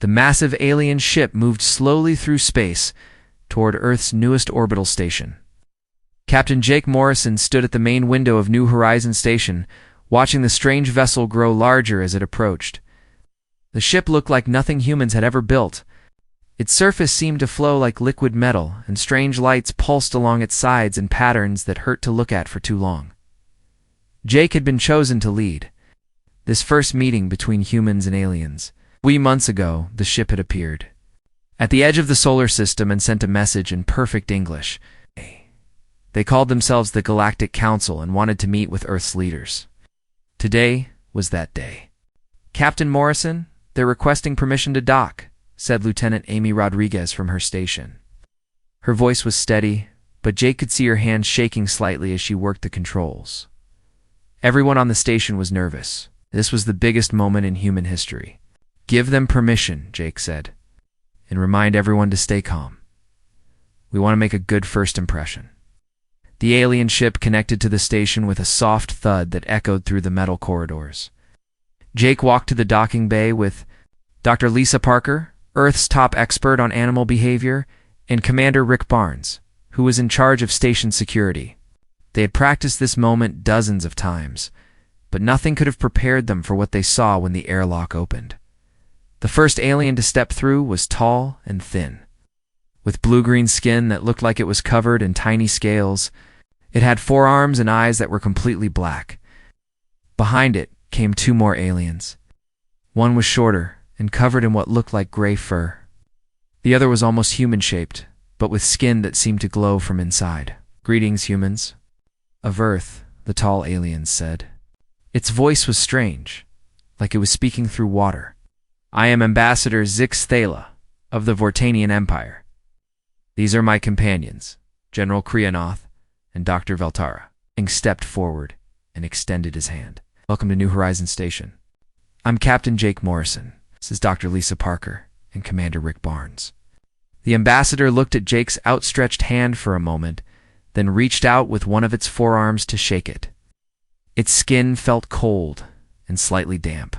The massive alien ship moved slowly through space toward Earth's newest orbital station. Captain Jake Morrison stood at the main window of New Horizons Station, watching the strange vessel grow larger as it approached. The ship looked like nothing humans had ever built. Its surface seemed to flow like liquid metal, and strange lights pulsed along its sides in patterns that hurt to look at for too long. Jake had been chosen to lead this first meeting between humans and aliens. 3 months ago, the ship had appeared at the edge of the solar system and sent a message in perfect English. They called themselves the Galactic Council and wanted to meet with Earth's leaders. Today was that day. "Captain Morrison, they're requesting permission to dock," said Lieutenant Amy Rodriguez from her station. Her voice was steady, but Jake could see her hands shaking slightly as she worked the controls. Everyone on the station was nervous. This was the biggest moment in human history. "Give them permission," Jake said, "and remind everyone to stay calm. We want to make a good first impression." The alien ship connected to the station with a soft thud that echoed through the metal corridors. Jake walked to the docking bay with Dr. Lisa Parker, Earth's top expert on animal behavior, and Commander Rick Barnes, who was in charge of station security. They had practiced this moment dozens of times, but nothing could have prepared them for what they saw when the airlock opened. The first alien to step through was tall and thin. With blue-green skin that looked like it was covered in tiny scales, it had 4 arms and eyes that were completely black. Behind it came 2 more aliens. One was shorter and covered in what looked like gray fur. The other was almost human-shaped, but with skin that seemed to glow from inside. "Greetings, humans of Earth," the tall alien said. Its voice was strange, like it was speaking through water. "I am Ambassador Zix Thala of the Vortanian Empire. These are my companions, General Krianoth and Dr. Veltara." Ing stepped forward and extended his hand. "Welcome to New Horizons Station. I'm Captain Jake Morrison. This is Dr. Lisa Parker and Commander Rick Barnes." The ambassador looked at Jake's outstretched hand for a moment, then reached out with one of its forearms to shake it. Its skin felt cold and slightly damp.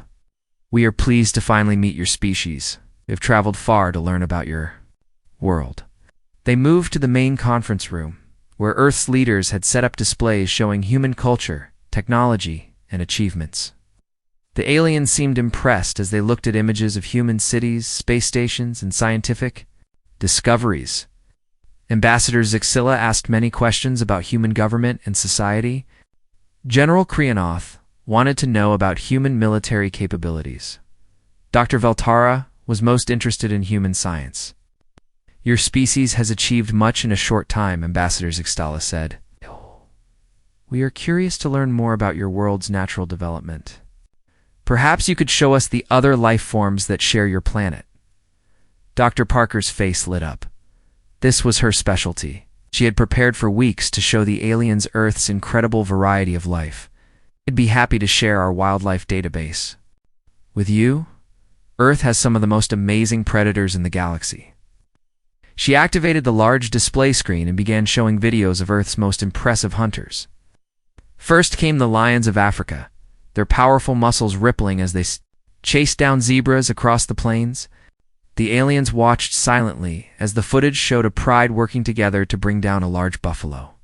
"We are pleased to finally meet your species. We have traveled far to learn about your world." They moved to the main conference room, where Earth's leaders had set up displays showing human culture, technology, and achievements. The aliens seemed impressed as they looked at images of human cities, space stations, and scientific discoveries. Ambassador Zixilla asked many questions about human government and society. General Krianoth wanted to know about human military capabilities. Dr. Veltara was most interested in human science. "Your species has achieved much in a short time," Ambassador Zixtala said. "We are curious to learn more about your world's natural development. Perhaps you could show us the other life forms that share your planet." Dr. Parker's face lit up. This was her specialty. She had prepared for weeks to show the aliens Earth's incredible variety of life. "I'd be happy to share our wildlife database with you. Earth has some of the most amazing predators in the galaxy." She activated the large display screen and began showing videos of Earth's most impressive hunters. First came the lions of Africa, their powerful muscles rippling as they chased down zebras across the plains. The aliens watched silently as the footage showed a pride working together to bring down a large buffalo.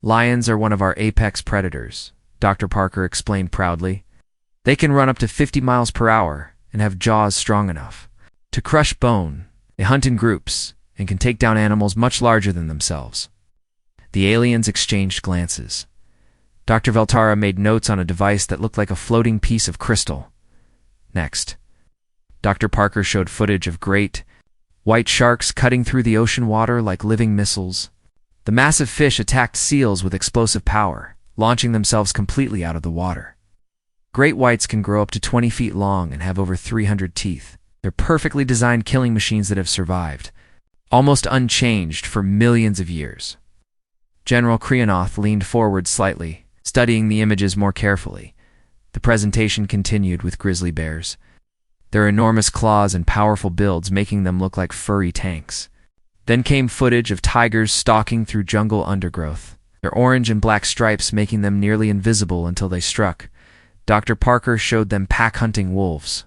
"Lions are one of our apex predators," Dr. Parker explained proudly. "They can run up to 50 miles per hour and have jaws strong enough to crush bone. They hunt in groups and can take down animals much larger than themselves." The aliens exchanged glances. Dr. Veltara made notes on a device that looked like a floating piece of crystal. Next, Dr. Parker showed footage of great white sharks cutting through the ocean water like living missiles. The massive fish attacked seals with explosive power, launching themselves completely out of the water. Great whites can grow up to 20 feet long and have over 300 teeth. They're perfectly designed killing machines that have survived, almost unchanged for millions of years. General Krianoth leaned forward slightly, studying the images more carefully. The presentation continued with grizzly bears, their enormous claws and powerful builds making them look like furry tanks. Then came footage of tigers stalking through jungle undergrowth, their orange and black stripes making them nearly invisible until they struck. Dr. Parker showed them pack-hunting wolves,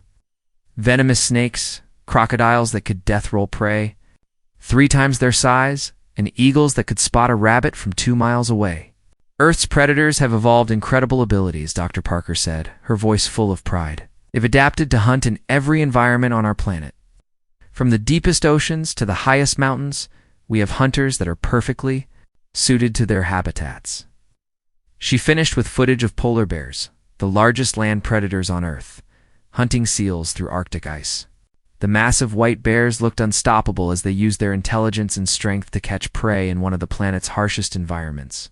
venomous snakes, crocodiles that could death roll prey 3 times their size, and eagles that could spot a rabbit from 2 miles away. Earth's predators have evolved incredible abilities, Dr. Parker said, her voice full of pride. They've adapted to hunt in every environment on our planet. From the deepest oceans to the highest mountains, we have hunters that are perfectly suited to their habitats. She finished with footage of polar bears, the largest land predators on Earth, hunting seals through Arctic ice. The massive white bears looked unstoppable as they used their intelligence and strength to catch prey in one of the planet's harshest environments.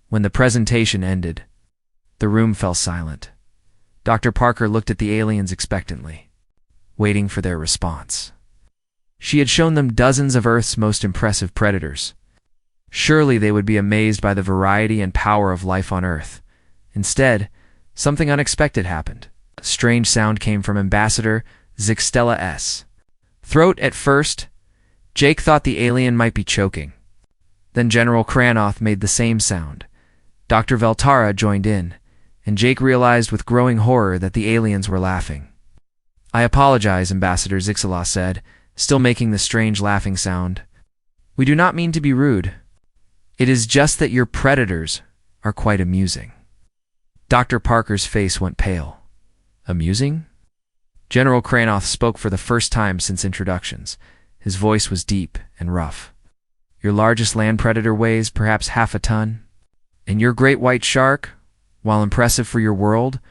When the presentation ended, the room fell silent. Dr. Parker looked at the aliens expectantly, waiting for their response. She had shown them dozens of Earth's most impressive predators. Surely they would be amazed by the variety and power of life on Earth. Instead, something unexpected happened. A strange sound came from Ambassador Zixtella's throat. At first, Jake thought the alien might be choking. Then General Kranoth made the same sound. Dr. Veltara joined in, and Jake realized with growing horror that the aliens were laughing. "I apologize," Ambassador Zixtella said, still making the strange laughing sound. "We do not mean to be rude. It is just that your predators are quite amusing." Dr. Parker's face went pale. "Amusing?" General Kranoth spoke for the first time since introductions. His voice was deep and rough. "Your largest land predator weighs perhaps half a ton, and your great white shark, while impressive for your world,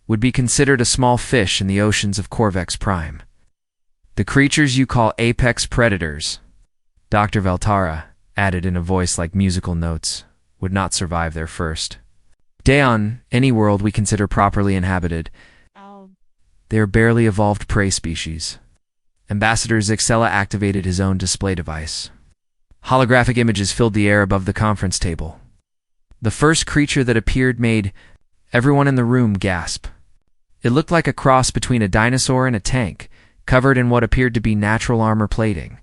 would be considered a small fish in the oceans of Corvex Prime. The creatures you call apex predators," Dr. Veltara added in a voice like musical notes, "would not survive their first day on any world we consider properly inhabited. They are barely evolved prey species." Ambassador Zixtella activated his own display device. Holographic images filled the air above the conference table. The first creature that appeared made everyone in the room gasp. It looked like a cross between a dinosaur and a tank, covered in what appeared to be natural armor plating.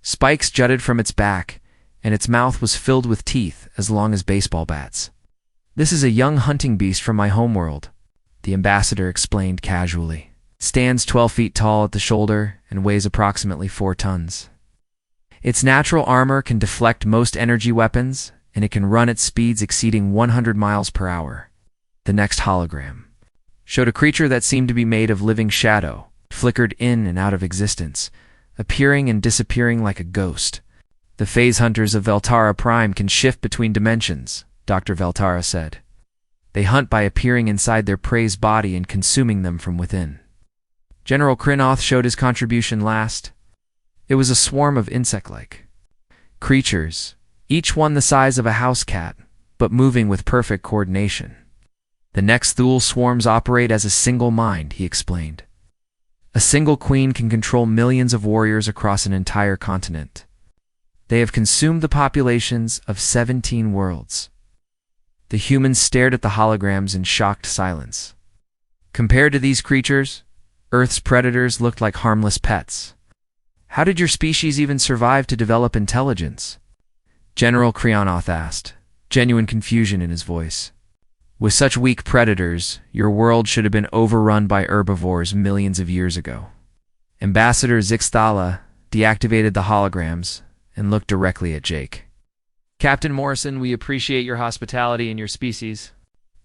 Spikes jutted from its back, and its mouth was filled with teeth as long as baseball bats. "This is a young hunting beast from my homeworld," the ambassador explained casually. "It stands 12 feet tall at the shoulder and weighs approximately 4 tons. Its natural armor can deflect most energy weapons, and it can run at speeds exceeding 100 miles per hour. The next hologram showed a creature that seemed to be made of living shadow, flickered in and out of existence, appearing and disappearing like a ghost. "The phase hunters of Veltara Prime can shift between dimensions," Dr. Veltara said. "They hunt by appearing inside their prey's body and consuming them from within." General Kranoth showed his contribution last. It was a swarm of insect-like creatures, each one the size of a house cat, but moving with perfect coordination. "The next Thule swarms operate as a single mind," he explained. "A single queen can control millions of warriors across an entire continent. They have consumed the populations of 17 worlds." The humans stared at the holograms in shocked silence. Compared to these creatures, Earth's predators looked like harmless pets. "How did your species even survive to develop intelligence?" General Kranoth asked, genuine confusion in his voice. "With such weak predators, your world should have been overrun by herbivores millions of years ago." Ambassador Zixtella deactivated the holograms and looked directly at Jake. "Captain Morrison, we appreciate your hospitality and your species'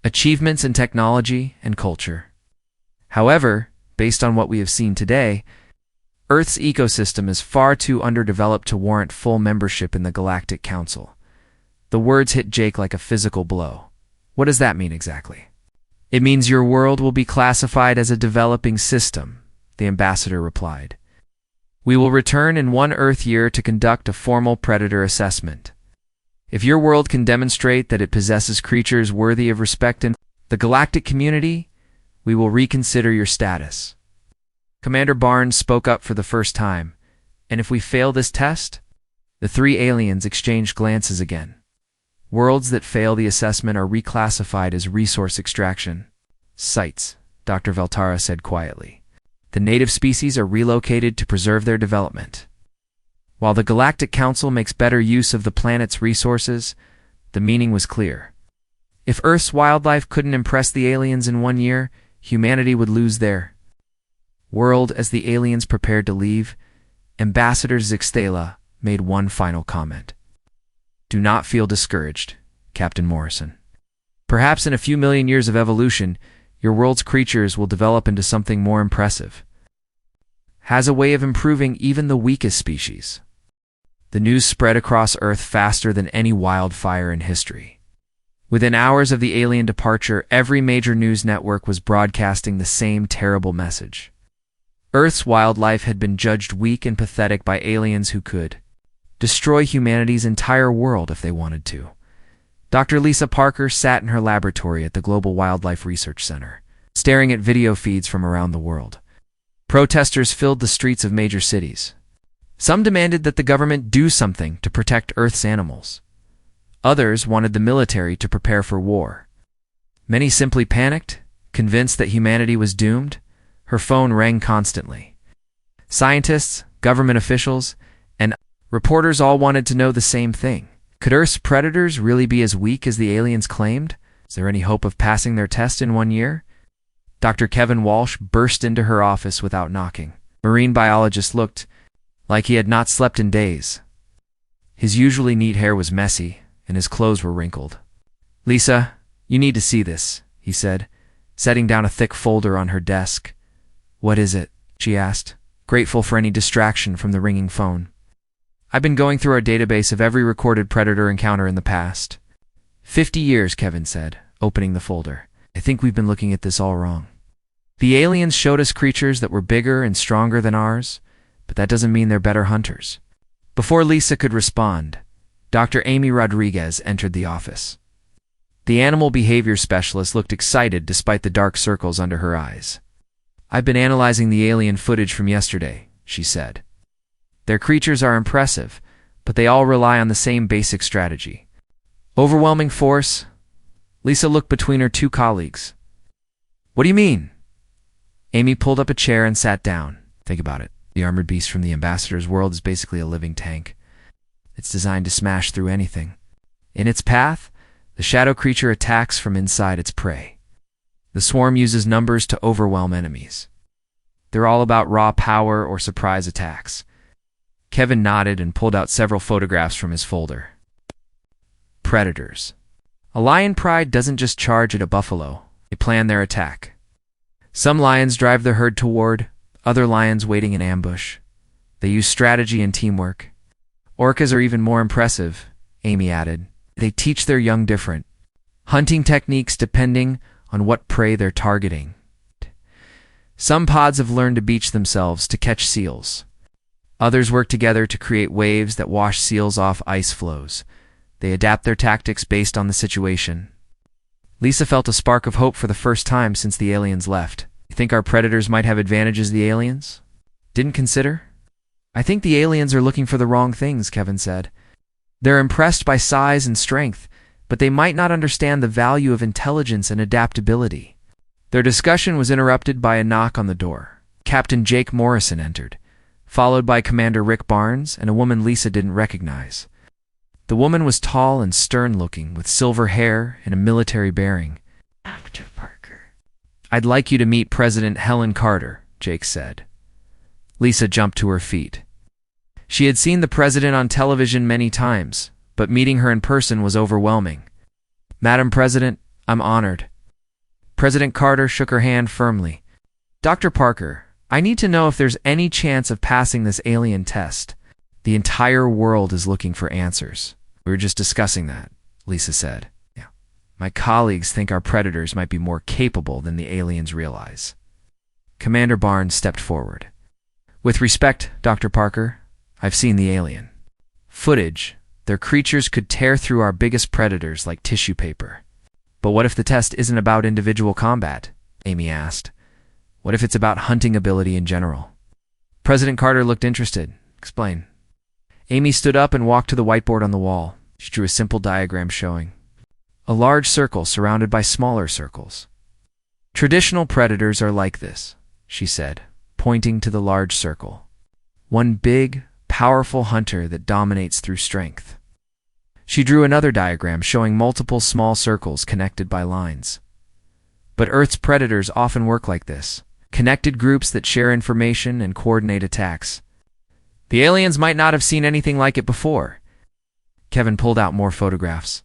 achievements in technology and culture. However, based on what we have seen today, Earth's ecosystem is far too underdeveloped to warrant full membership in the Galactic Council." The words hit Jake like a physical blow. "What does that mean exactly?" "It means your world will be classified as a developing system," the ambassador replied. "We will return in 1 Earth year to conduct a formal predator assessment. If your world can demonstrate that it possesses creatures worthy of respect in the galactic community, we will reconsider your status." Commander Barnes spoke up for the first time. "And if we fail this test?" The 3 aliens exchanged glances again. "Worlds that fail the assessment are reclassified as resource extraction sites," Dr. Veltara said quietly. "The native species are relocated to preserve their development. While the Galactic Council makes better use of the planet's resources," the meaning was clear. "If Earth's wildlife couldn't impress the aliens in 1 year, humanity would lose their world as the aliens prepared to leave, Ambassador Zixtala made one final comment. "Do not feel discouraged, Captain Morrison. Perhaps in a few million years of evolution, your world's creatures will develop into something more impressive. Has a way of improving even the weakest species." The news spread across Earth faster than any wildfire in history. Within hours of the alien departure, every major news network was broadcasting the same terrible message. Earth's wildlife had been judged weak and pathetic by aliens who could destroy humanity's entire world if they wanted to. Dr. Lisa Parker sat in her laboratory at the Global Wildlife Research Center, staring at video feeds from around the world. Protesters filled the streets of major cities. Some demanded that the government do something to protect Earth's animals. Others wanted the military to prepare for war. Many simply panicked, convinced that humanity was doomed. Her phone rang constantly. Scientists, government officials, and reporters all wanted to know the same thing. Could Earth's predators really be as weak as the aliens claimed? Is there any hope of passing their test in 1 year? Dr. Kevin Walsh burst into her office without knocking. Marine biologist looked like he had not slept in days. His usually neat hair was messy, and his clothes were wrinkled. "Lisa, you need to see this," he said, setting down a thick folder on her desk. "What is it?" she asked, grateful for any distraction from the ringing phone. "I've been going through our database of every recorded predator encounter in the past." 50 years, Kevin said, opening the folder. "I think we've been looking at this all wrong. The aliens showed us creatures that were bigger and stronger than ours, but that doesn't mean they're better hunters." Before Lisa could respond, Dr. Amy Rodriguez entered the office. The animal behavior specialist looked excited despite the dark circles under her eyes. "I've been analyzing the alien footage from yesterday," she said. "Their creatures are impressive, but they all rely on the same basic strategy. Overwhelming force." Lisa looked between her two colleagues. "What do you mean?" Amy pulled up a chair and sat down. "Think about it. The armored beast from the Ambassador's world is basically a living tank. It's designed to smash through anything. In its path, the shadow creature attacks from inside its prey. The swarm uses numbers to overwhelm enemies. They're all about raw power or surprise attacks." Kevin nodded and pulled out several photographs from his folder. Predators. A lion pride doesn't just charge at a buffalo. They plan their attack. Some lions drive their herd toward other lions waiting in ambush. They use strategy and teamwork. Orcas are even more impressive, Amy added. They teach their young different hunting techniques depending on what prey they're targeting. Some pods have learned to beach themselves to catch seals. Others work together to create waves that wash seals off ice floes. They adapt their tactics based on the situation. Lisa felt a spark of hope for the first time since the aliens left. "You think our predators might have advantages the aliens didn't consider?" "I think the aliens are looking for the wrong things," Kevin said. "They're impressed by size and strength, but they might not understand the value of intelligence and adaptability." Their discussion was interrupted by a knock on the door. Captain Jake Morrison entered, followed by Commander Rick Barnes and a woman Lisa didn't recognize. The woman was tall and stern-looking, with silver hair and a military bearing. "Dr. Parker." "I'd like you to meet President Helen Carter," Jake said. Lisa jumped to her feet. She had seen the president on television many times, but meeting her in person was overwhelming. "Madam President, I'm honored." President Carter shook her hand firmly. "Dr. Parker, I need to know if there's any chance of passing this alien test. The entire world is looking for answers." "We were just discussing that," Lisa said. "Yeah. My colleagues think our predators might be more capable than the aliens realize." Commander Barnes stepped forward. "With respect, Dr. Parker, I've seen the alien footage. Their creatures could tear through our biggest predators like tissue paper." "But what if the test isn't about individual combat?" Amy asked. "What if it's about hunting ability in general?" President Carter looked interested. "Explain." Amy stood up and walked to the whiteboard on the wall. She drew a simple diagram showing a large circle surrounded by smaller circles. "Traditional predators are like this," she said, pointing to the large circle. "One big, powerful hunter that dominates through strength." She drew another diagram showing multiple small circles connected by lines. "But Earth's predators often work like this. connected groups that share information and coordinate attacks. The aliens might not have seen anything like it before. Kevin pulled out more photographs.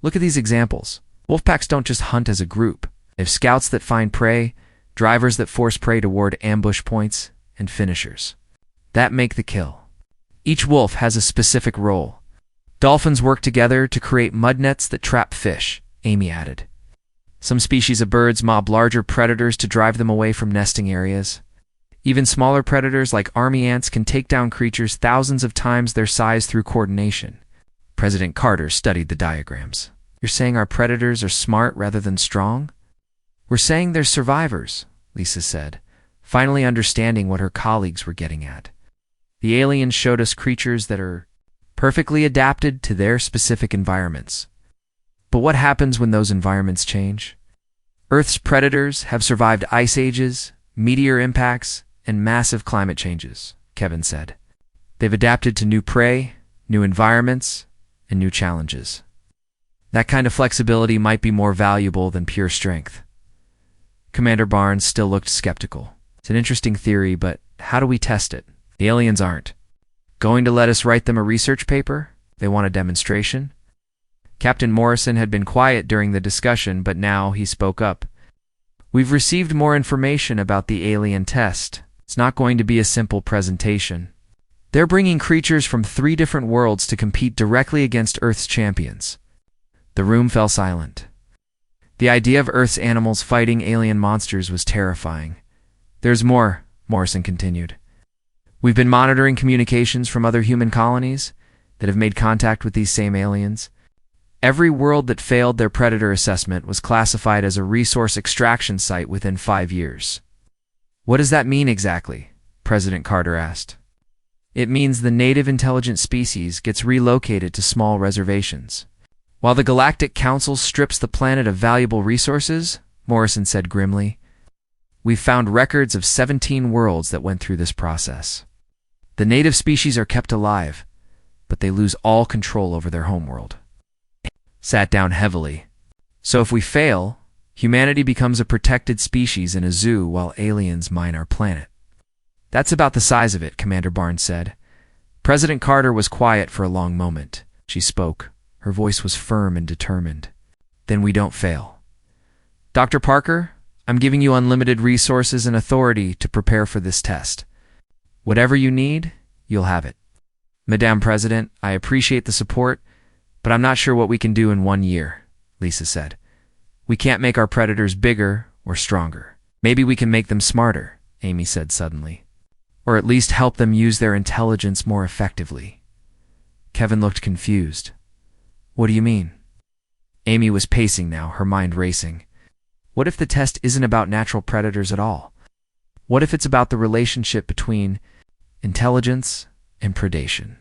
Look at these examples. Wolfpacks don't just hunt as a group. They have scouts that find prey, drivers that force prey toward ambush points, and finishers that make the kill. Each wolf has a specific role. Dolphins work together to create mud nets that trap fish, Amy added. Some species of birds mob larger predators to drive them away from nesting areas. Even smaller predators like army ants can take down creatures thousands of times their size through coordination. President Carter studied the diagrams. You're saying our predators are smart rather than strong? We're saying they're survivors, Lisa said, finally understanding what her colleagues were getting at. The aliens showed us creatures that are perfectly adapted to their specific environments. But what happens when those environments change? Earth's predators have survived ice ages, meteor impacts, and massive climate changes, Kevin said. They've adapted to new prey, new environments, and new challenges. That kind of flexibility might be more valuable than pure strength. Commander Barnes still looked skeptical. It's an interesting theory, but how do we test it? The aliens aren't going to let us write them a research paper. They want a demonstration. Captain Morrison had been quiet during the discussion, but now he spoke up. We've received more information about the alien test. It's not going to be a simple presentation. They're bringing creatures from 3 different worlds to compete directly against Earth's champions. The room fell silent. The idea of Earth's animals fighting alien monsters was terrifying. There's more, Morrison continued. We've been monitoring communications from other human colonies that have made contact with these same aliens. Every world that failed their predator assessment was classified as a resource extraction site within 5 years. What does that mean exactly? President Carter asked. It means the native intelligent species gets relocated to small reservations. While the Galactic Council strips the planet of valuable resources, Morrison said grimly, we've found records of 17 worlds that went through this process. The native species are kept alive, but they lose all control over their homeworld. Sat down heavily. So if we fail, humanity becomes a protected species in a zoo while aliens mine our planet. That's about the size of it, Commander Barnes said. President Carter was quiet for a long moment. She spoke. Her voice was firm and determined. Then we don't fail. Dr. Parker, I'm giving you unlimited resources and authority to prepare for this test. Whatever you need, you'll have it. Madame President, I appreciate the support, but I'm not sure what we can do in 1 year, Lisa said. We can't make our predators bigger or stronger. Maybe we can make them smarter, Amy said suddenly. Or at least help them use their intelligence more effectively. Kevin looked confused. What do you mean? Amy was pacing now, her mind racing. What if the test isn't about natural predators at all? What if it's about the relationship between intelligence and predation?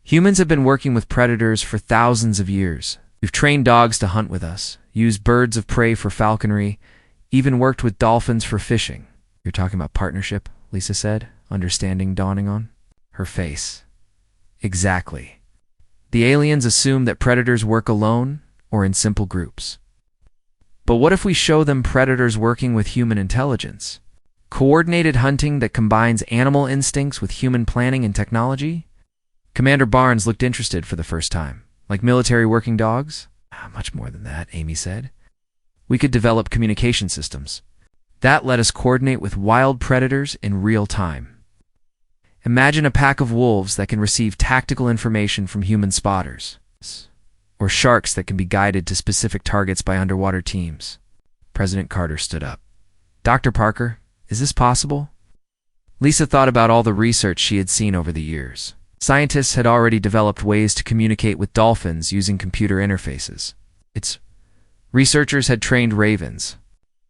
Humans have been working with predators for thousands of years. We've trained dogs to hunt with us, used birds of prey for falconry, even worked with dolphins for fishing. You're talking about partnership, Lisa said, understanding dawning on her face. Exactly. The aliens assume that predators work alone or in simple groups. But what if we show them predators working with human intelligence? Coordinated hunting that combines animal instincts with human planning and technology? Commander Barnes looked interested for the first time. Like military working dogs? Much more than that, Amy said. We could develop communication systems. That let us coordinate with wild predators in real time. Imagine a pack of wolves that can receive tactical information from human spotters, or sharks that can be guided to specific targets by underwater teams. President Carter stood up. Dr. Parker, is this possible? Lisa thought about all the research she had seen over the years. Scientists had already developed ways to communicate with dolphins using computer interfaces. Researchers had trained ravens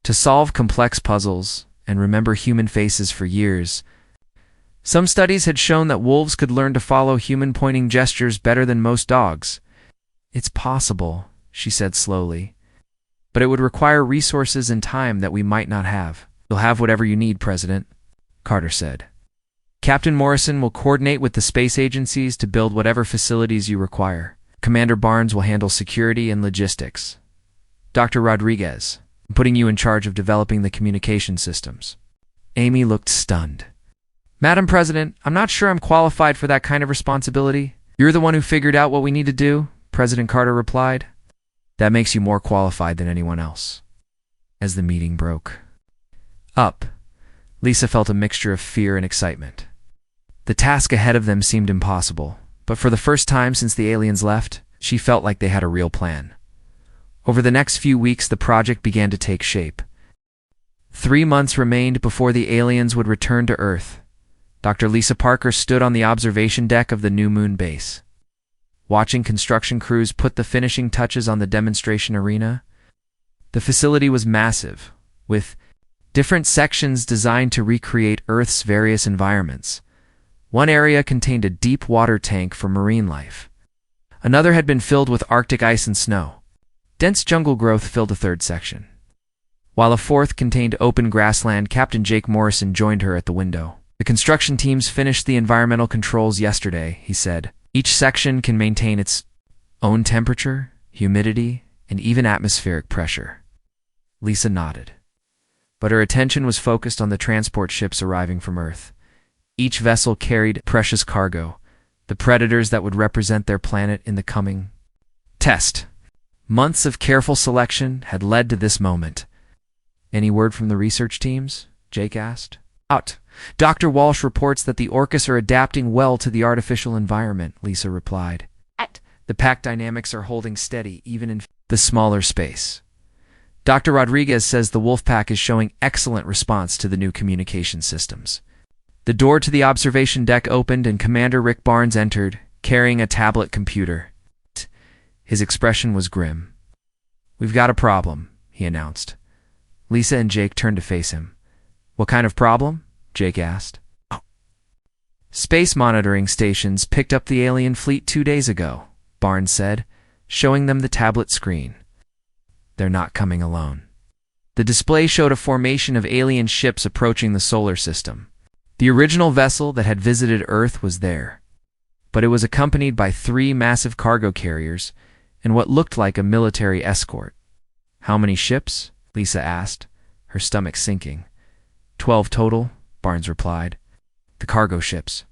to solve complex puzzles and remember human faces for years. Some studies had shown that wolves could learn to follow human-pointing gestures better than most dogs. It's possible, she said slowly, but it would require resources and time that we might not have. You'll have whatever you need, President, Carter said. Captain Morrison will coordinate with the space agencies to build whatever facilities you require. Commander Barnes will handle security and logistics. Dr. Rodriguez, I'm putting you in charge of developing the communication systems. Amy looked stunned. Madam President, I'm not sure I'm qualified for that kind of responsibility. You're the one who figured out what we need to do, President Carter replied. That makes you more qualified than anyone else. As the meeting broke up, Lisa felt a mixture of fear and excitement. The task ahead of them seemed impossible, but for the first time since the aliens left, she felt like they had a real plan. Over the next few weeks, the project began to take shape. 3 months remained before the aliens would return to Earth. Dr. Lisa Parker stood on the observation deck of the New Moon base. Watching construction crews put the finishing touches on the demonstration arena, the facility was massive, with different sections designed to recreate Earth's various environments. One area contained a deep water tank for marine life. Another had been filled with Arctic ice and snow. Dense jungle growth filled a third section. While a fourth contained open grassland, Captain Jake Morrison joined her at the window. The construction teams finished the environmental controls yesterday, he said. Each section can maintain its own temperature, humidity, and even atmospheric pressure. Lisa nodded. But her attention was focused on the transport ships arriving from Earth. Each vessel carried precious cargo, the predators that would represent their planet in the coming test. Months of careful selection had led to this moment. Any word from the research teams? Jake asked. Out. Dr. Walsh reports that the Orcus are adapting well to the artificial environment, Lisa replied. The pack dynamics are holding steady, even in the smaller space. Dr. Rodriguez says the Wolfpack is showing excellent response to the new communication systems. The door to the observation deck opened and Commander Rick Barnes entered, carrying a tablet computer. His expression was grim. We've got a problem, he announced. Lisa and Jake turned to face him. What kind of problem? Jake asked. Space monitoring stations picked up the alien fleet 2 days ago, Barnes said, showing them the tablet screen. They're not coming alone. The display showed a formation of alien ships approaching the solar system. The original vessel that had visited Earth was there, but it was accompanied by 3 massive cargo carriers and what looked like a military escort. How many ships? Lisa asked, her stomach sinking. 12 total, Barnes replied. The cargo ships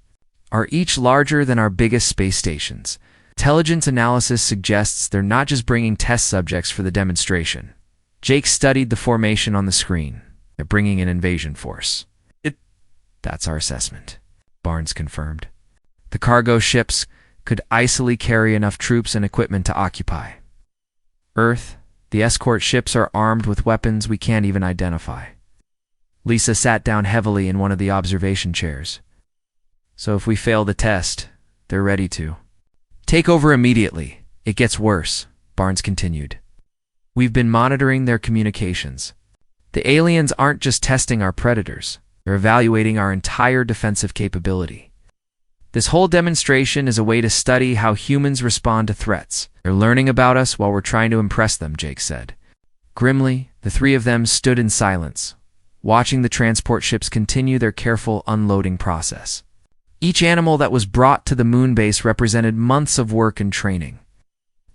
are each larger than our biggest space stations. Intelligence analysis suggests they're not just bringing test subjects for the demonstration. Jake studied the formation on the screen. They're bringing an invasion force. That's our assessment, Barnes confirmed. The cargo ships could easily carry enough troops and equipment to occupy Earth. The escort ships are armed with weapons we can't even identify. Lisa sat down heavily in one of the observation chairs. So if we fail the test, they're ready to take over immediately. It gets worse, Barnes continued. We've been monitoring their communications. The aliens aren't just testing our predators. They're evaluating our entire defensive capability. This whole demonstration is a way to study how humans respond to threats. They're learning about us while we're trying to impress them, Jake said. Grimly, the 3 of them stood in silence, watching the transport ships continue their careful unloading process. Each animal that was brought to the moon base represented months of work and training.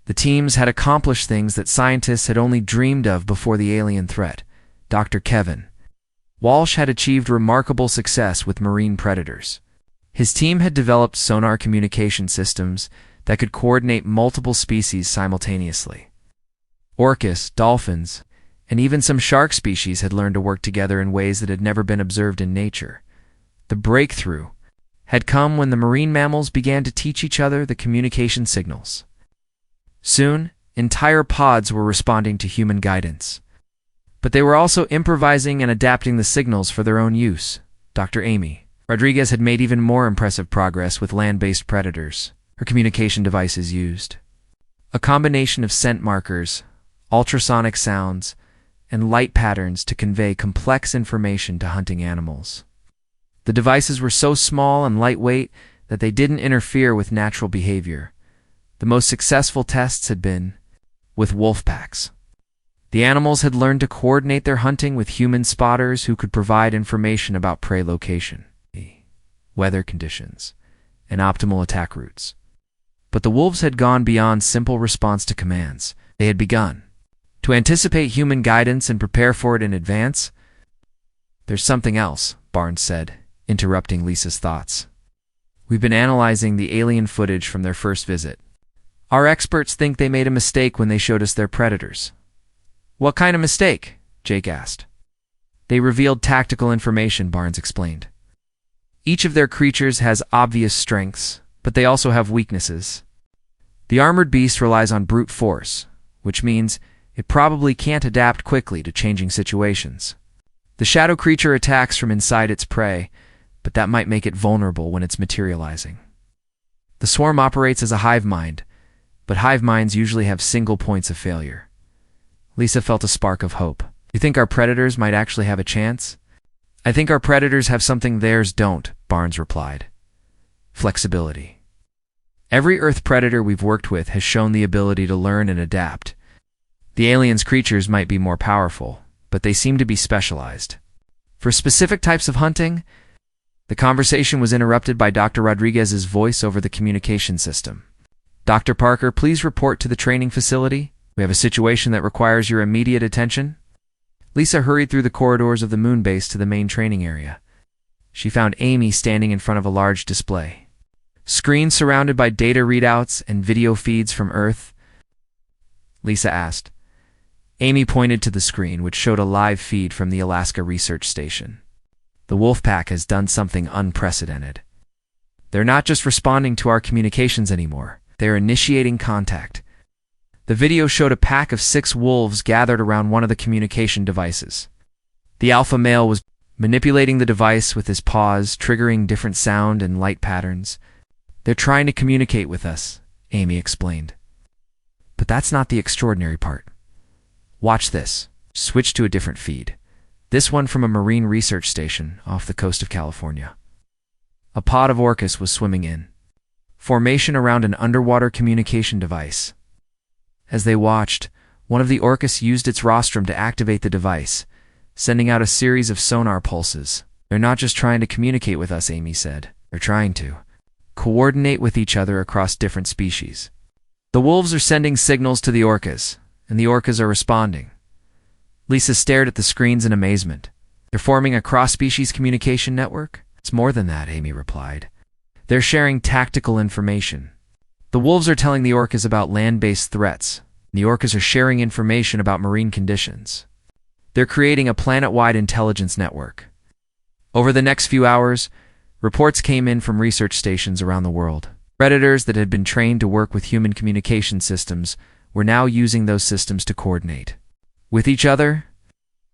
The teams had accomplished things that scientists had only dreamed of before the alien threat. Dr. Kevin Walsh had achieved remarkable success with marine predators. His team had developed sonar communication systems that could coordinate multiple species simultaneously. Orcas, dolphins, and even some shark species had learned to work together in ways that had never been observed in nature. The breakthrough had come when the marine mammals began to teach each other the communication signals. Soon, entire pods were responding to human guidance. But they were also improvising and adapting the signals for their own use. Dr. Amy Rodriguez had made even more impressive progress with land-based predators. Her communication devices used a combination of scent markers, ultrasonic sounds, and light patterns to convey complex information to hunting animals. The devices were so small and lightweight that they didn't interfere with natural behavior. The most successful tests had been with wolf packs. The animals had learned to coordinate their hunting with human spotters who could provide information about prey location, weather conditions, and optimal attack routes. But the wolves had gone beyond simple response to commands. They had begun to anticipate human guidance and prepare for it in advance. There's something else, Barnes said, interrupting Lisa's thoughts. We've been analyzing the alien footage from their first visit. Our experts think they made a mistake when they showed us their predators. What kind of mistake? Jake asked. They revealed tactical information, Barnes explained. Each of their creatures has obvious strengths, but they also have weaknesses. The armored beast relies on brute force, which means it probably can't adapt quickly to changing situations. The shadow creature attacks from inside its prey, but that might make it vulnerable when it's materializing. The swarm operates as a hive mind, but hive minds usually have single points of failure. Lisa felt a spark of hope. You think our predators might actually have a chance? I think our predators have something theirs don't, Barnes replied. Flexibility. Every Earth predator we've worked with has shown the ability to learn and adapt. The aliens' creatures might be more powerful, but they seem to be specialized. For specific types of hunting, the conversation was interrupted by Dr. Rodriguez's voice over the communication system. Dr. Parker, please report to the training facility. We have a situation that requires your immediate attention. Lisa hurried through the corridors of the moon base to the main training area. She found Amy standing in front of a large display. Screen surrounded by data readouts and video feeds from Earth? Lisa asked. Amy pointed to the screen, which showed a live feed from the Alaska Research Station. The Wolfpack has done something unprecedented. They're not just responding to our communications anymore. They're initiating contact. The video showed a pack of 6 wolves gathered around one of the communication devices. The alpha male was manipulating the device with his paws, triggering different sound and light patterns. They're trying to communicate with us, Amy explained. But that's not the extraordinary part. Watch this. Switch to a different feed. This one from a marine research station off the coast of California. A pod of orcas was swimming in formation around an underwater communication device. As they watched, one of the orcas used its rostrum to activate the device, sending out a series of sonar pulses. They're not just trying to communicate with us, Amy said. They're trying to coordinate with each other across different species. The wolves are sending signals to the orcas, and the orcas are responding. Lisa stared at the screens in amazement. They're forming a cross-species communication network? It's more than that, Amy replied. They're sharing tactical information. The wolves are telling the orcas about land-based threats. The orcas are sharing information about marine conditions. They're creating a planet-wide intelligence network. Over the next few hours, reports came in from research stations around the world. Predators that had been trained to work with human communication systems were now using those systems to coordinate with each other.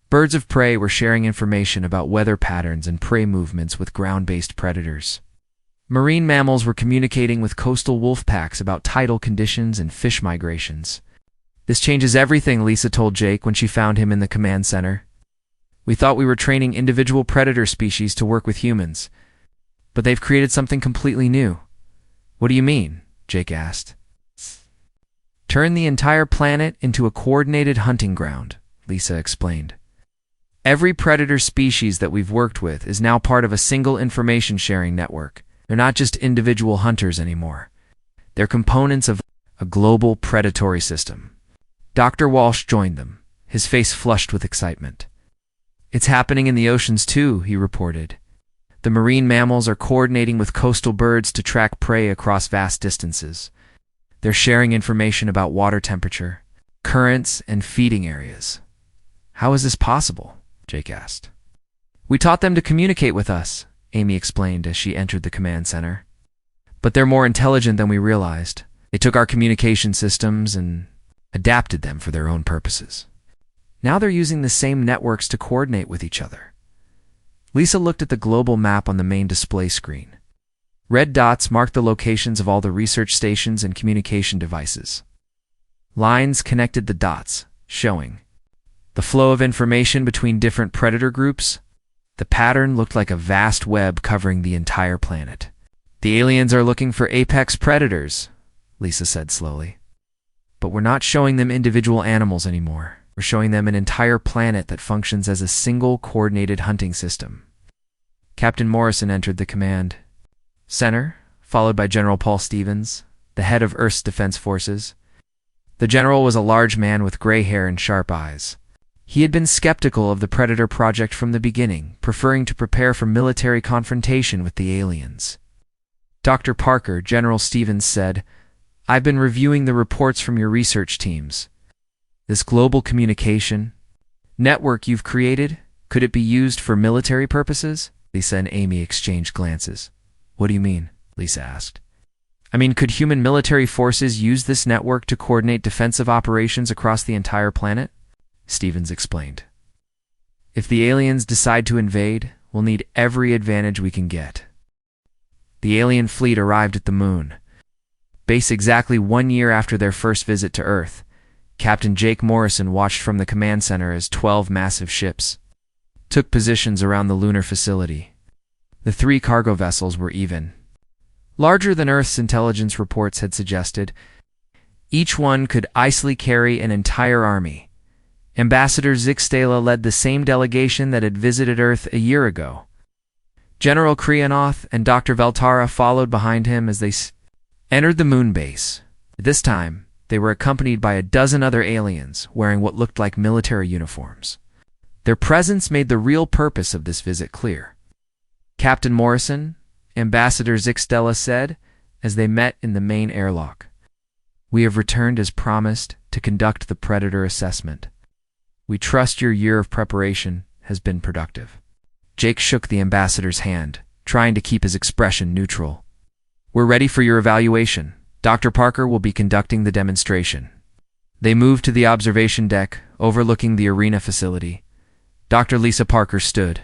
Birds of prey were sharing information about weather patterns and prey movements with ground-based predators. Marine mammals were communicating with coastal wolf packs about tidal conditions and fish migrations. This changes everything, Lisa told Jake when she found him in the command center. We thought we were training individual predator species to work with humans, but they've created something completely new. What do you mean? Jake asked. Turn the entire planet into a coordinated hunting ground, Lisa explained. Every predator species that we've worked with is now part of a single information sharing network. They're not just individual hunters anymore. They're components of a global predatory system. Dr. Walsh joined them, his face flushed with excitement. It's happening in the oceans too, he reported. The marine mammals are coordinating with coastal birds to track prey across vast distances. They're sharing information about water temperature, currents, and feeding areas. How is this possible? Jake asked. We taught them to communicate with us, Amy explained as she entered the command center. But they're more intelligent than we realized. They took our communication systems and adapted them for their own purposes. Now they're using the same networks to coordinate with each other. Lisa looked at the global map on the main display screen. Red dots marked the locations of all the research stations and communication devices. Lines connected the dots, showing the flow of information between different predator groups. The pattern looked like a vast web covering the entire planet. The aliens are looking for apex predators, Lisa said slowly. But we're not showing them individual animals anymore. We're showing them an entire planet that functions as a single coordinated hunting system. Captain Morrison entered the command center, followed by General Paul Stevens, the head of Earth's Defense Forces. The general was a large man with gray hair and sharp eyes. He had been skeptical of the Predator project from the beginning, preferring to prepare for military confrontation with the aliens. Dr. Parker, General Stevens said, "I've been reviewing the reports from your research teams. This global communication network you've created, could it be used for military purposes?" Lisa and Amy exchanged glances. "What do you mean?" Lisa asked. "I mean, could human military forces use this network to coordinate defensive operations across the entire planet?" Stevens explained. "If the aliens decide to invade, we'll need every advantage we can get." The alien fleet arrived at the moon base exactly 1 year after their first visit to Earth. Captain Jake Morrison watched from the command center as 12 massive ships took positions around the lunar facility. The 3 cargo vessels were even larger than Earth's intelligence reports had suggested. Each one could easily carry an entire army. Ambassador Zixtala led the same delegation that had visited Earth a year ago. General Krianoth and Dr. Veltara followed behind him as they entered the moon base. This time, they were accompanied by a dozen other aliens wearing what looked like military uniforms. Their presence made the real purpose of this visit clear. "Captain Morrison," Ambassador Zixtala said as they met in the main airlock, "we have returned as promised to conduct the Predator assessment. We trust your year of preparation has been productive." Jake shook the ambassador's hand, trying to keep his expression neutral. "We're ready for your evaluation. Dr. Parker will be conducting the demonstration." They moved to the observation deck, overlooking the arena facility. Dr. Lisa Parker stood,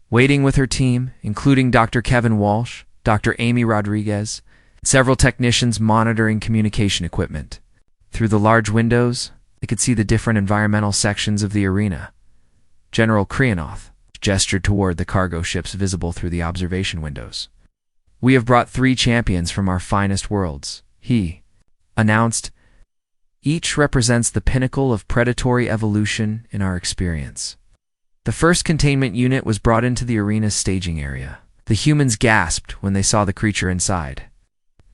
waiting with her team, including Dr. Kevin Walsh, Dr. Amy Rodriguez, and several technicians monitoring communication equipment. Through the large windows, they could see the different environmental sections of the arena. General Krianoth gestured toward the cargo ships visible through the observation windows. "We have brought 3 champions from our finest worlds," he announced. "Each represents the pinnacle of predatory evolution in our experience." The first containment unit was brought into the arena's staging area. The humans gasped when they saw the creature inside.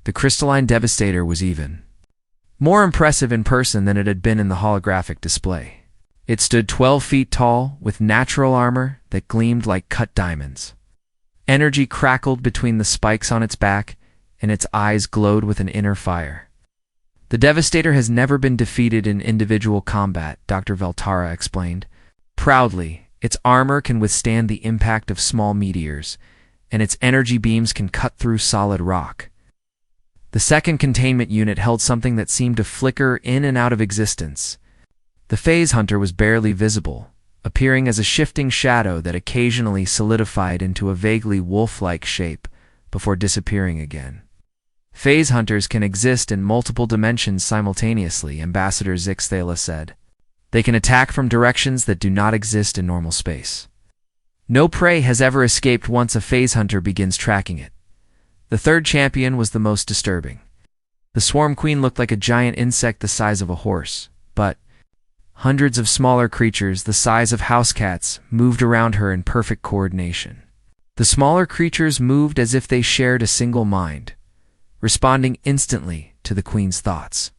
The crystalline devastator was even more impressive in person than it had been in the holographic display. It stood 12 feet tall, with natural armor that gleamed like cut diamonds. Energy crackled between the spikes on its back, and its eyes glowed with an inner fire. "The Devastator has never been defeated in individual combat," Dr. Veltara explained. Proudly, its armor can withstand the impact of small meteors, and its energy beams can cut through solid rock. The second containment unit held something that seemed to flicker in and out of existence. The Phase Hunter was barely visible, appearing as a shifting shadow that occasionally solidified into a vaguely wolf-like shape before disappearing again. "Phase Hunters can exist in multiple dimensions simultaneously," Ambassador Zixtala said. "They can attack from directions that do not exist in normal space. No prey has ever escaped once a Phase Hunter begins tracking it." The third champion was the most disturbing. The Swarm Queen looked like a giant insect the size of a horse, but hundreds of smaller creatures the size of house cats moved around her in perfect coordination. The smaller creatures moved as if they shared a single mind, responding instantly to the Queen's thoughts.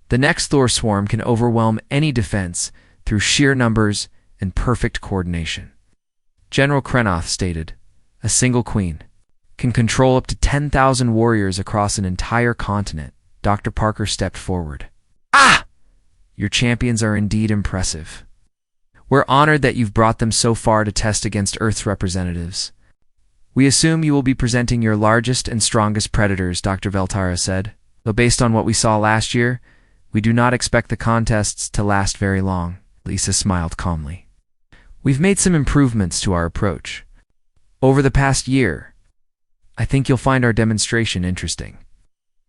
The next Thor swarm can overwhelm any defense through sheer numbers and perfect coordination. General Krenoth stated, "A single queen can control up to 10,000 warriors across an entire continent." Dr. Parker stepped forward. "Ah! Your champions are indeed impressive. We're honored that you've brought them so far to test against Earth's representatives. We assume you will be presenting your largest and strongest predators," Dr. Veltara said. "Though based on what we saw last year, we do not expect the contests to last very long." Lisa smiled calmly. "We've made some improvements to our approach over the past year. I think you'll find our demonstration interesting."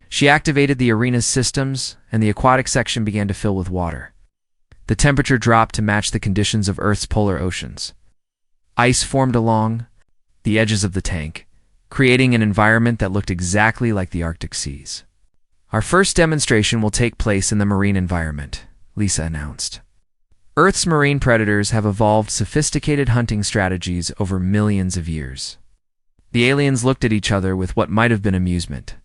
She activated the arena's systems, and the aquatic section began to fill with water. The temperature dropped to match the conditions of Earth's polar oceans. Ice formed along the edges of the tank, creating an environment that looked exactly like the Arctic seas. "Our first demonstration will take place in the marine environment," Lisa announced. "Earth's marine predators have evolved sophisticated hunting strategies over millions of years." The aliens looked at each other with what might have been amusement.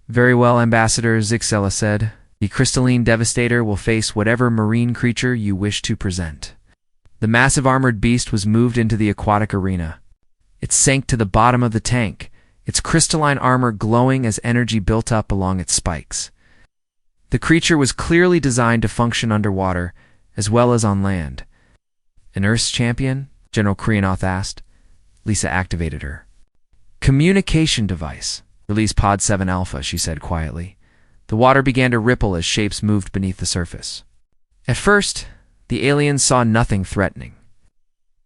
"Very well," Ambassador Zixtala said. "The crystalline devastator will face whatever marine creature you wish to present." The massive armored beast was moved into the aquatic arena. It sank to the bottom of the tank, its crystalline armor glowing as energy built up along its spikes. The creature was clearly designed to function underwater, as well as on land. "An Earth's champion?" General Krianoth asked. Lisa activated her communication device. "Release Pod 7 Alpha," she said quietly. The water began to ripple as shapes moved beneath the surface. At first, the aliens saw nothing threatening.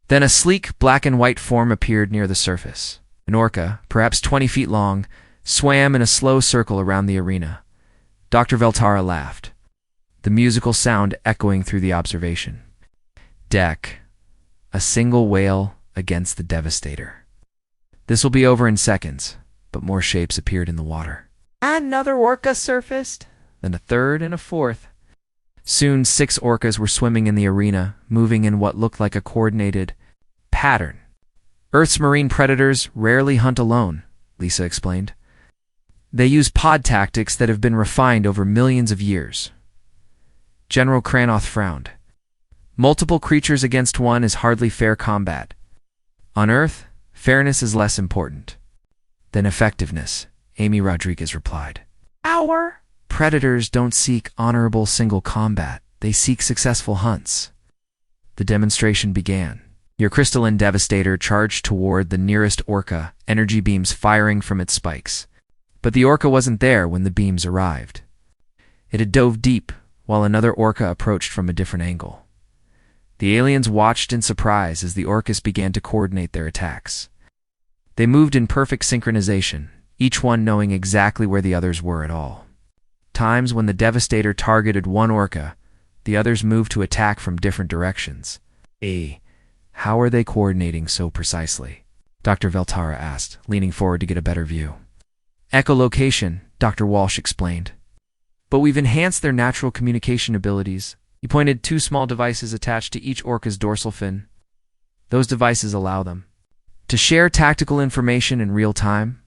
Then a sleek black and white form appeared near the surface. An orca, perhaps 20 feet long, swam in a slow circle around the arena. Dr. Veltara laughed, the musical sound echoing through the observation deck. A single whale against the Devastator. "This will be over in seconds," but more shapes appeared in the water. Another orca surfaced, then a third and a fourth. Soon 6 orcas were swimming in the arena, moving in what looked like a coordinated pattern. "Earth's marine predators rarely hunt alone," Lisa explained. "They use pod tactics that have been refined over millions of years." General Krianoth frowned. "Multiple creatures against one is hardly fair combat. On Earth, fairness is less important than effectiveness," Amy Rodriguez replied. "Our predators don't seek honorable single combat. They seek successful hunts." The demonstration began. Your crystalline Devastator charged toward the nearest orca, energy beams firing from its spikes. But the orca wasn't there when the beams arrived. It had dove deep, while another orca approached from a different angle. The aliens watched in surprise as the orcas began to coordinate their attacks. They moved in perfect synchronization, each one knowing exactly where the others were at all. Times when the Devastator targeted one orca, the others moved to attack from different directions. How are they coordinating so precisely?" Dr. Veltara asked, leaning forward to get a better view. "Echolocation," Dr. Walsh explained. "But we've enhanced their natural communication abilities." He pointed 2 small devices attached to each orca's dorsal fin. "Those devices allow them to share tactical information in real time."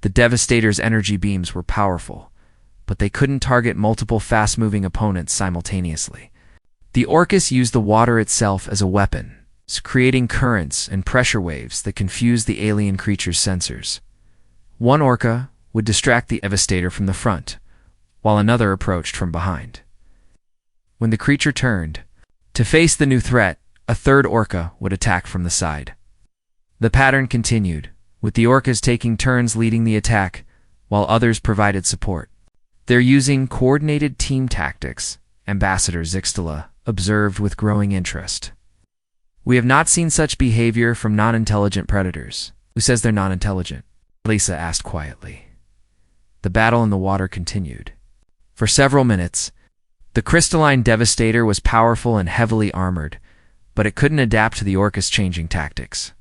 The Devastator's energy beams were powerful, but they couldn't target multiple fast-moving opponents simultaneously. The orcas used the water itself as a weapon, creating currents and pressure waves that confused the alien creature's sensors. One orca would distract the Devastator from the front, while another approached from behind. When the creature turned to face the new threat, a third orca would attack from the side. The pattern continued, with the orcas taking turns leading the attack, while others provided support. "They're using coordinated team tactics," Ambassador Zixtala observed with growing interest. "We have not seen such behavior from non-intelligent predators." "Who says they're non-intelligent?" Lisa asked quietly. The battle in the water continued. For several minutes, the crystalline Devastator was powerful and heavily armored, but it couldn't adapt to the orca's changing tactics.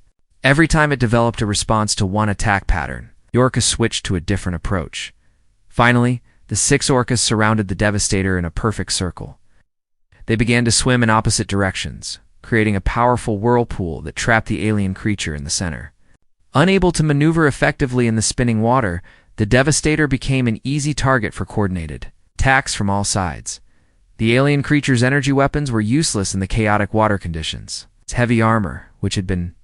Every time it developed a response to one attack pattern, the orca switched to a different approach. Finally, the 6 orcas surrounded the Devastator in a perfect circle. They began to swim in opposite directions, creating a powerful whirlpool that trapped the alien creature in the center. Unable to maneuver effectively in the spinning water, the Devastator became an easy target for coordinated attacks from all sides. The alien creature's energy weapons were useless in the chaotic water conditions. Its heavy armor, which had been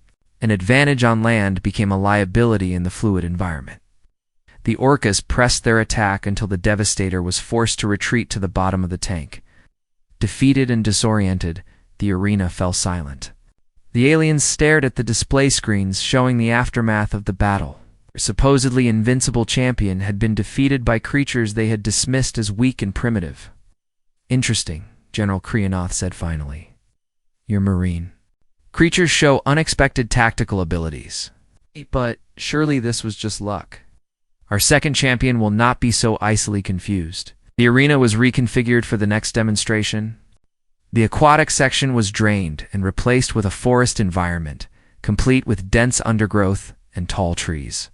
an advantage on land, became a liability in the fluid environment. The orcas pressed their attack until the Devastator was forced to retreat to the bottom of the tank. Defeated and disoriented, the arena fell silent. The aliens stared at the display screens showing the aftermath of the battle. Their supposedly invincible champion had been defeated by creatures they had dismissed as weak and primitive. "Interesting," General Krianoth said finally. "You're marine. Creatures show unexpected tactical abilities. But surely this was just luck. Our second champion will not be so easily confused." The arena was reconfigured for the next demonstration. The aquatic section was drained and replaced with a forest environment, complete with dense undergrowth and tall trees.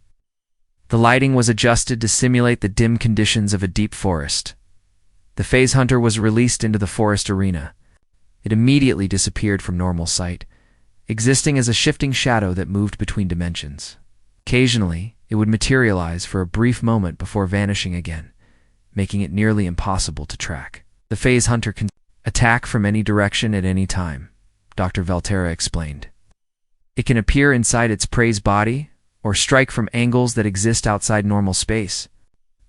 The lighting was adjusted to simulate the dim conditions of a deep forest. The phase hunter was released into the forest arena. It immediately disappeared from normal sight, existing as a shifting shadow that moved between dimensions. Occasionally, it would materialize for a brief moment before vanishing again, making it nearly impossible to track. The phase hunter can attack from any direction at any time, Dr. Valterra explained. It can appear inside its prey's body or strike from angles that exist outside normal space.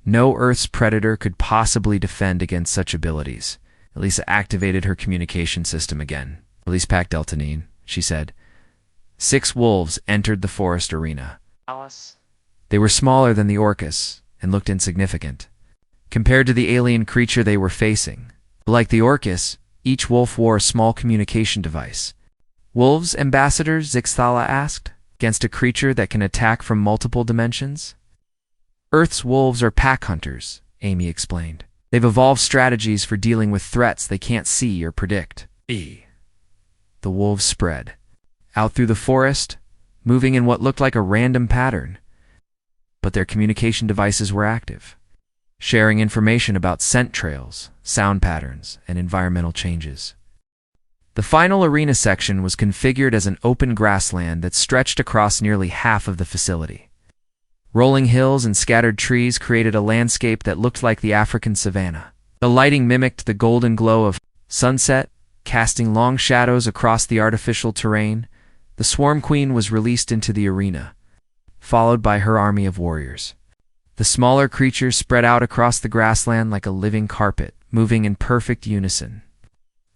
No Earth's predator could possibly defend against such abilities. Elisa activated her communication system again. "Release Pack Deltanine," she said. 6 wolves entered the forest arena. They were smaller than the Orcus and looked insignificant compared to the alien creature they were facing. Like the Orcus, each wolf wore a small communication device. "Wolves, Ambassador?" Zixthala asked, "against a creature that can attack from multiple dimensions?" "Earth's wolves are pack hunters," Amy explained. "They've evolved strategies for dealing with threats they can't see or predict." The wolves spread out through the forest, moving in what looked like a random pattern. But their communication devices were active, sharing information about scent trails, sound patterns, and environmental changes. The final arena section was configured as an open grassland that stretched across nearly half of the facility. Rolling hills and scattered trees created a landscape that looked like the African savanna. The lighting mimicked the golden glow of sunset, casting long shadows across the artificial terrain. The Swarm Queen was released into the arena, followed by her army of warriors. The smaller creatures spread out across the grassland like a living carpet, moving in perfect unison.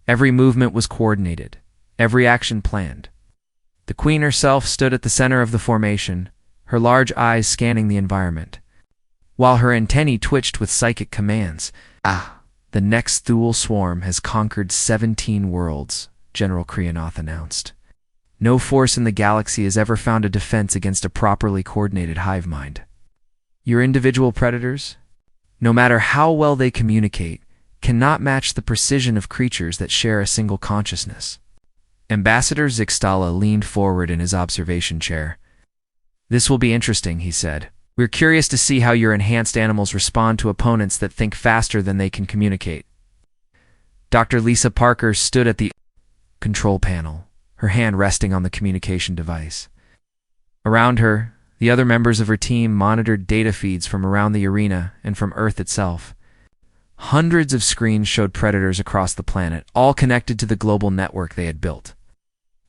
Every movement was coordinated, every action planned. The Queen herself stood at the center of the formation, her large eyes scanning the environment, while her antennae twitched with psychic commands. The next Thule swarm has conquered 17 worlds," General Krianoth announced. "No force in the galaxy has ever found a defense against a properly coordinated hive mind. Your individual predators, no matter how well they communicate, cannot match the precision of creatures that share a single consciousness." Ambassador Zixthala leaned forward in his observation chair. "This will be interesting," he said. "We're curious to see how your enhanced animals respond to opponents that think faster than they can communicate." Dr. Lisa Parker stood at the control panel, her hand resting on the communication device. Around her, the other members of her team monitored data feeds from around the arena and from Earth itself. Hundreds of screens showed predators across the planet, all connected to the global network they had built.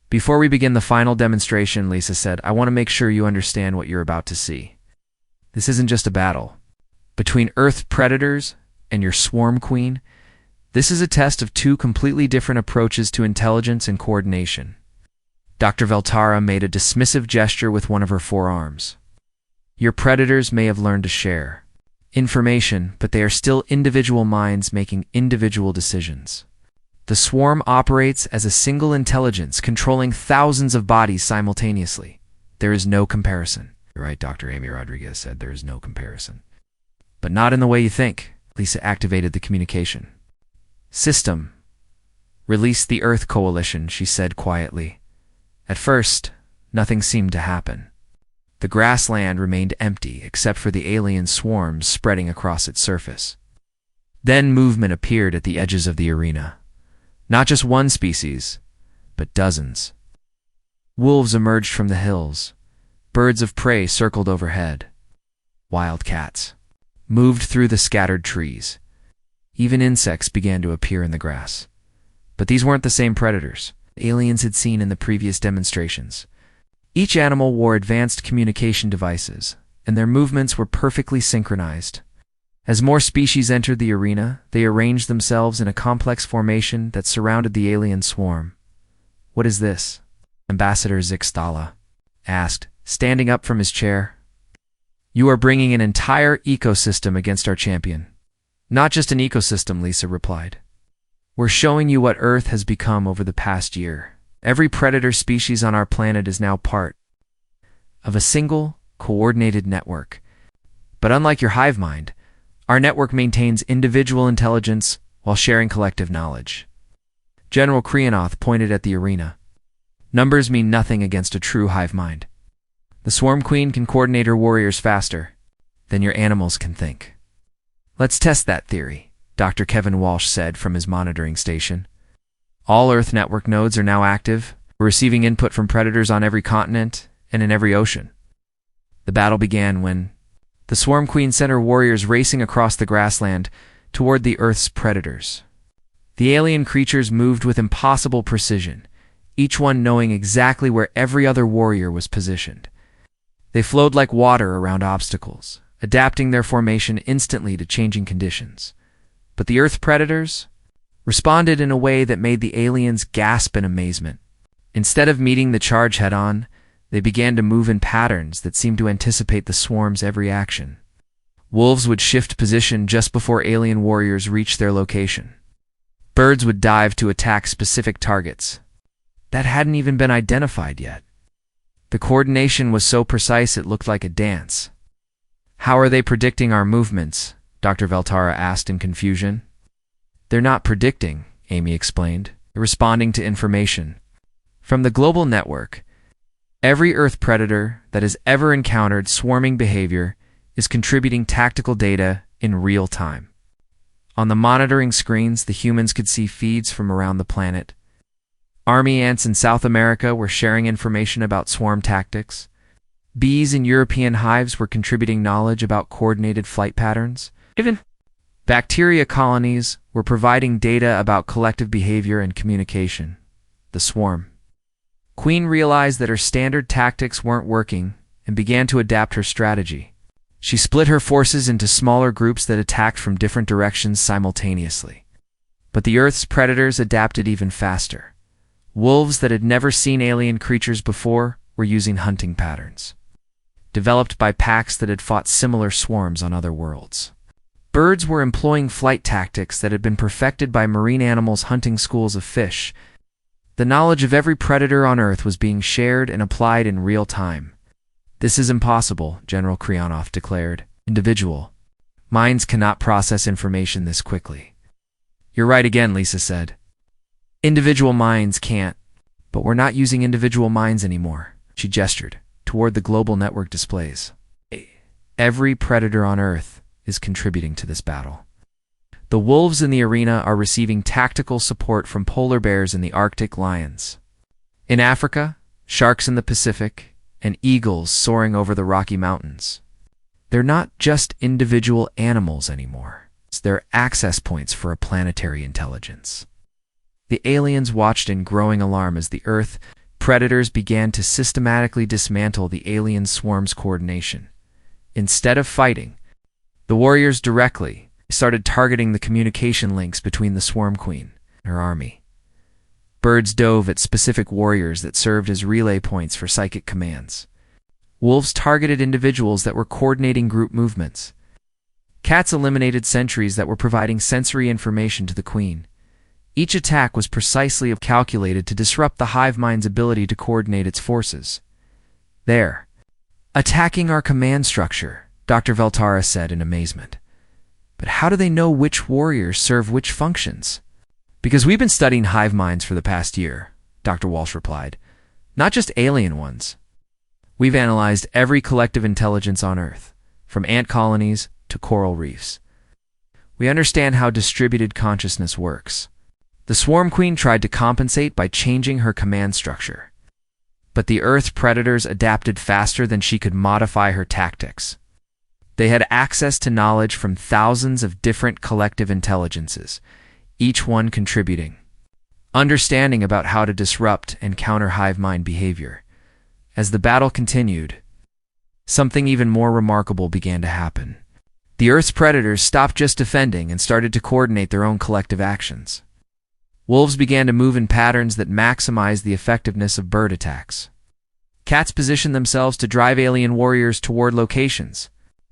"Before we begin the final demonstration," Lisa said, "I want to make sure you understand what you're about to see. This isn't just a battle between Earth predators and your Swarm Queen. This is a test of 2 completely different approaches to intelligence and coordination." Dr. Valterra made a dismissive gesture with one of her forearms. "Your predators may have learned to share information, but they are still individual minds making individual decisions. The swarm operates as a single intelligence, controlling thousands of bodies simultaneously. There is no comparison." "You're right," Dr. Amy Rodriguez said, "there is no comparison." "But not in the way you think." Lisa activated the communication system. "Release the Earth Coalition," she said quietly. At first, nothing seemed to happen. The grassland remained empty except for the alien swarms spreading across its surface. Then movement appeared at the edges of the arena. Not just one species, but dozens. Wolves emerged from the hills. Birds of prey circled overhead. Wild cats moved through the scattered trees. Even insects began to appear in the grass. But these weren't the same predators aliens had seen in the previous demonstrations. Each animal wore advanced communication devices, and their movements were perfectly synchronized. As more species entered the arena, they arranged themselves in a complex formation that surrounded the alien swarm. "What is this?" Ambassador Zixthala asked, standing up from his chair. "You are bringing an entire ecosystem against our champion." "Not just an ecosystem," Lisa replied. "We're showing you what Earth has become over the past year. Every predator species on our planet is now part of a single, coordinated network. But unlike your hive mind, our network maintains individual intelligence while sharing collective knowledge." General Krianoth pointed at the arena. "Numbers mean nothing against a true hive mind. The Swarm Queen can coordinate her warriors faster than your animals can think." "Let's test that theory," Dr. Kevin Walsh said from his monitoring station. "All Earth network nodes are now active. We're receiving input from predators on every continent and in every ocean." The battle began when the Swarm Queen sent her warriors racing across the grassland toward the Earth's predators. The alien creatures moved with impossible precision, each one knowing exactly where every other warrior was positioned. They flowed like water around obstacles, adapting their formation instantly to changing conditions. But the Earth predators responded in a way that made the aliens gasp in amazement. Instead of meeting the charge head-on, they began to move in patterns that seemed to anticipate the swarm's every action. Wolves would shift position just before alien warriors reached their location. Birds would dive to attack specific targets that hadn't even been identified yet. The coordination was so precise it looked like a dance. "How are they predicting our movements?" Dr. Veltara asked in confusion. "They're not predicting," Amy explained. "They're responding to information from the global network. Every Earth predator that has ever encountered swarming behavior is contributing tactical data in real time. On the monitoring screens, the humans could see feeds from around the planet. Army ants in South America were sharing information about swarm tactics. Bees in European hives were contributing knowledge about coordinated flight patterns. Even bacteria colonies were providing data about collective behavior and communication." The swarm queen realized that her standard tactics weren't working and began to adapt her strategy. She split her forces into smaller groups that attacked from different directions simultaneously. But the Earth's predators adapted even faster. Wolves that had never seen alien creatures before were using hunting patterns developed by packs that had fought similar swarms on other worlds. Birds were employing flight tactics that had been perfected by marine animals hunting schools of fish. The knowledge of every predator on Earth was being shared and applied in real time. "This is impossible," General Krianoff declared. "Individual minds cannot process information this quickly." "You're right again," Lisa said. "Individual minds can't, but we're not using individual minds anymore." She gestured toward the global network displays. "Every predator on Earth is contributing to this battle. The wolves in the arena are receiving tactical support from polar bears in the Arctic, lions in Africa, sharks in the Pacific, and eagles soaring over the Rocky Mountains. They're not just individual animals anymore. They're access points for a planetary intelligence." The aliens watched in growing alarm as the Earth predators began to systematically dismantle the alien swarm's coordination. Instead of fighting the warriors directly, they started targeting the communication links between the swarm queen and her army. Birds dove at specific warriors that served as relay points for psychic commands. Wolves targeted individuals that were coordinating group movements. Cats eliminated sentries that were providing sensory information to the queen. Each attack was precisely calculated to disrupt the hive mind's ability to coordinate its forces. "They're attacking our command structure," Dr. Veltara said in amazement. "But how do they know which warriors serve which functions?" "Because we've been studying hive minds for the past year," Dr. Walsh replied. "Not just alien ones. We've analyzed every collective intelligence on Earth, from ant colonies to coral reefs. We understand how distributed consciousness works." The swarm queen tried to compensate by changing her command structure. But the Earth predators adapted faster than she could modify her tactics. They had access to knowledge from thousands of different collective intelligences, each one contributing understanding about how to disrupt and counter hive mind behavior. As the battle continued, something even more remarkable began to happen. The Earth's predators stopped just defending and started to coordinate their own collective actions. Wolves began to move in patterns that maximized the effectiveness of bird attacks. Cats positioned themselves to drive alien warriors toward locations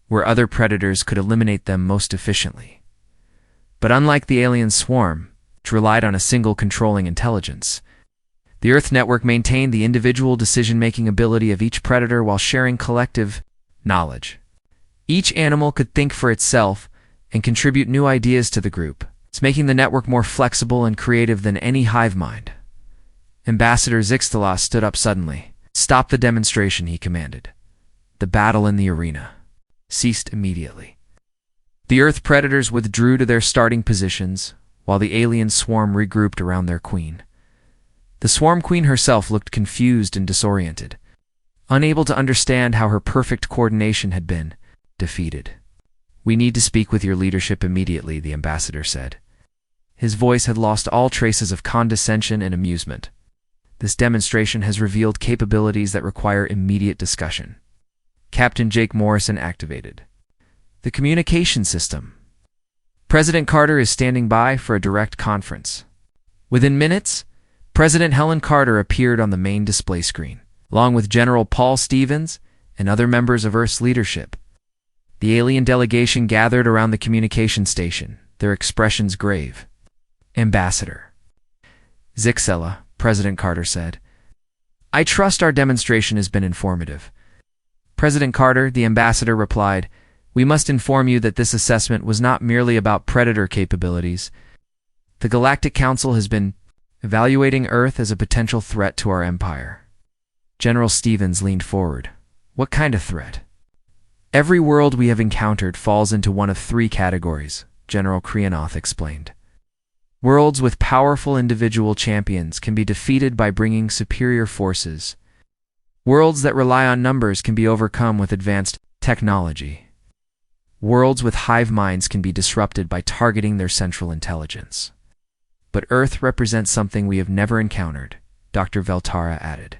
where other predators could eliminate them most efficiently. But unlike the alien swarm, which relied on a single controlling intelligence, the Earth network maintained the individual decision-making ability of each predator while sharing collective knowledge. Each animal could think for itself and contribute new ideas to the group. It's making the network more flexible and creative than any hive mind. Ambassador Zixtalos stood up suddenly. "Stop the demonstration," he commanded. The battle in the arena ceased immediately. The Earth predators withdrew to their starting positions, while the alien swarm regrouped around their queen. The swarm queen herself looked confused and disoriented, unable to understand how her perfect coordination had been defeated. "We need to speak with your leadership immediately," the ambassador said. His voice had lost all traces of condescension and amusement. This demonstration has revealed capabilities that require immediate discussion. Captain Jake Morrison activated. The communication system. President Carter is standing by for a direct conference. Within minutes, President Helen Carter appeared on the main display screen, along with General Paul Stevens and other members of Earth's leadership. The alien delegation gathered around the communication station, their expressions grave. Ambassador Zixella, President Carter said, "I trust our demonstration has been informative." President Carter, the ambassador, replied, "We must inform you that this assessment was not merely about predator capabilities. The Galactic Council has been evaluating Earth as a potential threat to our empire." General Stevens leaned forward. "What kind of threat?" "Every world we have encountered falls into one of three categories," General Krianoth explained. "Worlds with powerful individual champions can be defeated by bringing superior forces. Worlds that rely on numbers can be overcome with advanced technology. Worlds with hive minds can be disrupted by targeting their central intelligence. But Earth represents something we have never encountered," Dr. Veltara added.